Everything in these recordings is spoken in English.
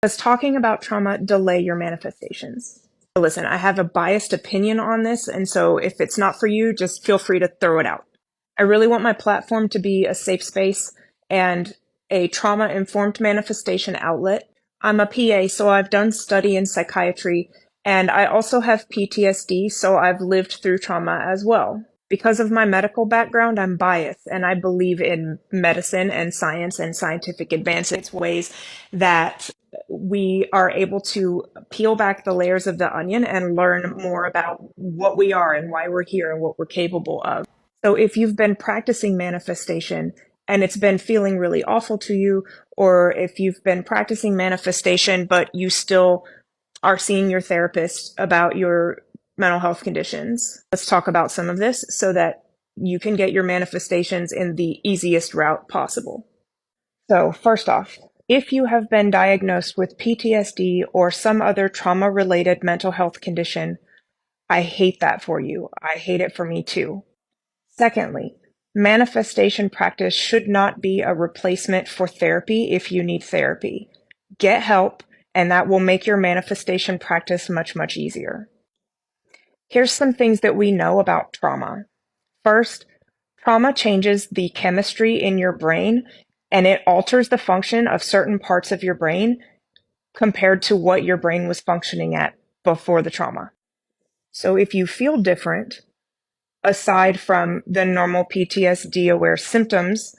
Does talking about trauma delay your manifestations? Listen, I have a biased opinion on this, and so if it's not for you, just feel free to throw it out. I really want my platform to be a safe space and a trauma-informed manifestation outlet. I'm a PA, so I've done study in psychiatry, and I also have PTSD, so I've lived through trauma as well. Because of my medical background, I'm biased, and I believe in medicine and science and scientific advances. It's ways that we are able to peel back the layers of the onion and learn more about what we are and why we're here and what we're capable of. So if you've been practicing manifestation and it's been feeling really awful to you, or if you've been practicing manifestation, but you still are seeing your therapist about your mental health conditions, let's talk about some of this so that you can get your manifestations in the easiest route possible. So first off, if you have been diagnosed with PTSD or some other trauma-related mental health condition, I hate that for you. I hate it for me too. Secondly, manifestation practice should not be a replacement for therapy if you need therapy. Get help, and that will make your manifestation practice much, much easier. Here's some things that we know about trauma. First, trauma changes the chemistry in your brain and it alters the function of certain parts of your brain compared to what your brain was functioning at before the trauma. So if you feel different, aside from the normal PTSD aware symptoms,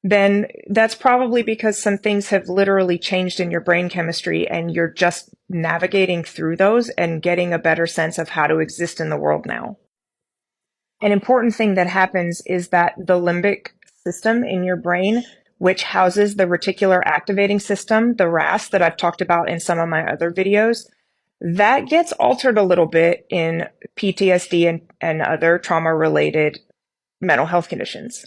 then that's probably because some things have literally changed in your brain chemistry and you're just navigating through those and getting a better sense of how to exist in the world now. An important thing that happens is that the limbic system in your brain, which houses the reticular activating system, the RAS that I've talked about in some of my other videos, that gets altered a little bit in PTSD and other trauma-related mental health conditions.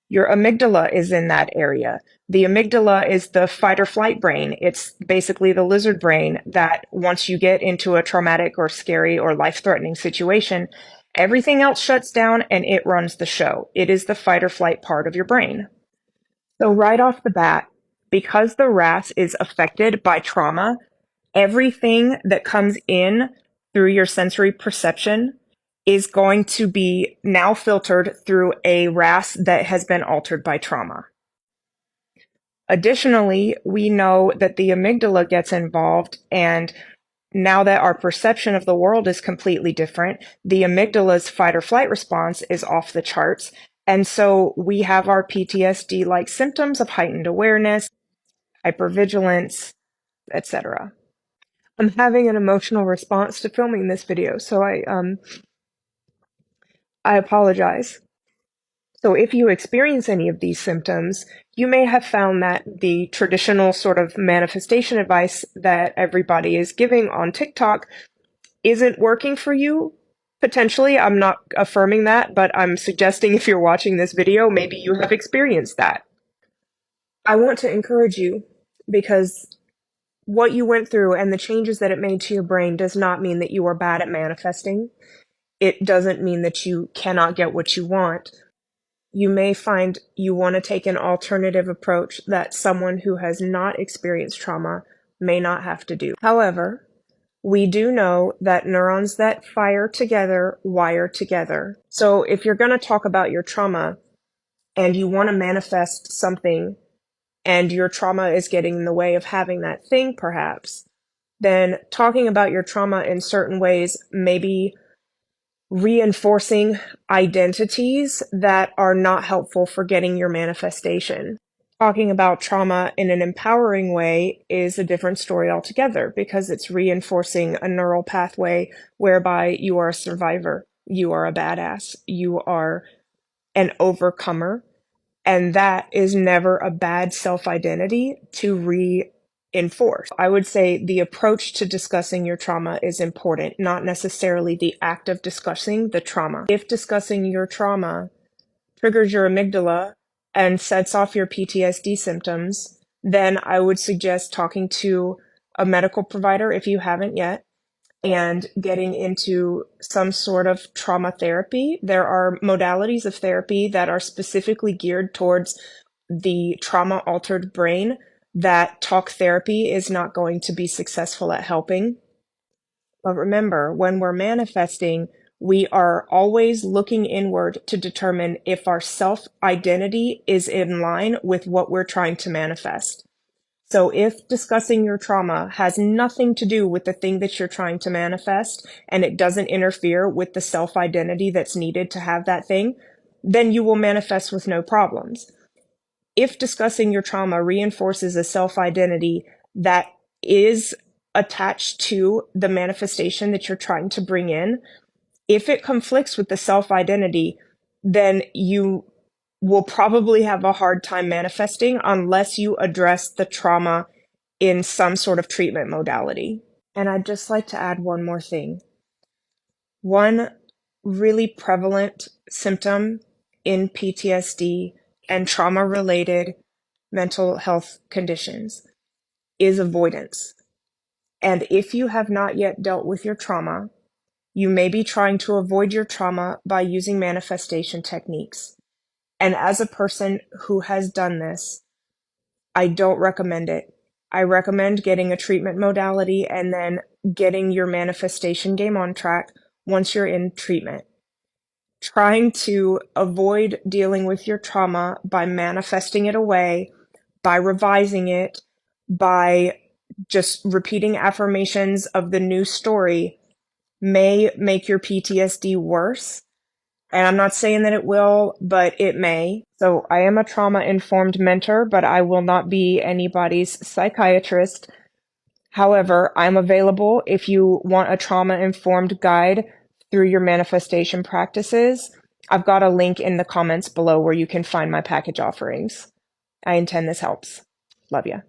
Your amygdala is in that area. The amygdala is the fight or flight brain. It's basically the lizard brain that once you get into a traumatic or scary or life-threatening situation, everything else shuts down and it runs the show. It is the fight or flight part of your brain. So right off the bat, because the RAS is affected by trauma, everything that comes in through your sensory perception is going to be now filtered through a RAS that has been altered by trauma. Additionally, we know that the amygdala gets involved, and now that our perception of the world is completely different, the amygdala's fight or flight response is off the charts. And so we have our PTSD-like symptoms of heightened awareness, hypervigilance, etc. I'm having an emotional response to filming this video, so I apologize. So if you experience any of these symptoms, you may have found that the traditional sort of manifestation advice that everybody is giving on TikTok isn't working for you. Potentially, I'm not affirming that, but I'm suggesting if you're watching this video, maybe you have experienced that. I want to encourage you because what you went through and the changes that it made to your brain does not mean that you are bad at manifesting. It doesn't mean that you cannot get what you want. You may find you want to take an alternative approach that someone who has not experienced trauma may not have to do. However, we do know that neurons that fire together wire together. So if you're going to talk about your trauma and you want to manifest something and your trauma is getting in the way of having that thing, perhaps, then talking about your trauma in certain ways may be reinforcing identities that are not helpful for getting your manifestation. Talking about trauma in an empowering way is a different story altogether because it's reinforcing a neural pathway whereby you are a survivor, you are a badass, you are an overcomer, and that is never a bad self-identity to reinforce. I would say the approach to discussing your trauma is important, not necessarily the act of discussing the trauma. If discussing your trauma triggers your amygdala and sets off your PTSD symptoms, then I would suggest talking to a medical provider if you haven't yet and getting into some sort of trauma therapy. There are modalities of therapy that are specifically geared towards the trauma-altered brain that talk therapy is not going to be successful at helping. But remember, when we're manifesting, we are always looking inward to determine if our self-identity is in line with what we're trying to manifest. So if discussing your trauma has nothing to do with the thing that you're trying to manifest, and it doesn't interfere with the self-identity that's needed to have that thing, then you will manifest with no problems. If discussing your trauma reinforces a self-identity that is attached to the manifestation that you're trying to bring in, if it conflicts with the self-identity, then you will probably have a hard time manifesting unless you address the trauma in some sort of treatment modality. And I'd just like to add one more thing. One really prevalent symptom in PTSD and trauma-related mental health conditions is avoidance. And if you have not yet dealt with your trauma, you may be trying to avoid your trauma by using manifestation techniques. And as a person who has done this, I don't recommend it. I recommend getting a treatment modality and then getting your manifestation game on track once you're in treatment. Trying to avoid dealing with your trauma by manifesting it away, by revising it, by just repeating affirmations of the new story may make your PTSD worse. And I'm not saying that it will, but it may. So I am a trauma-informed mentor, but I will not be anybody's psychiatrist. However, I'm available if you want a trauma-informed guide through your manifestation practices. I've got a link in the comments below where you can find my package offerings. I intend this helps. Love ya.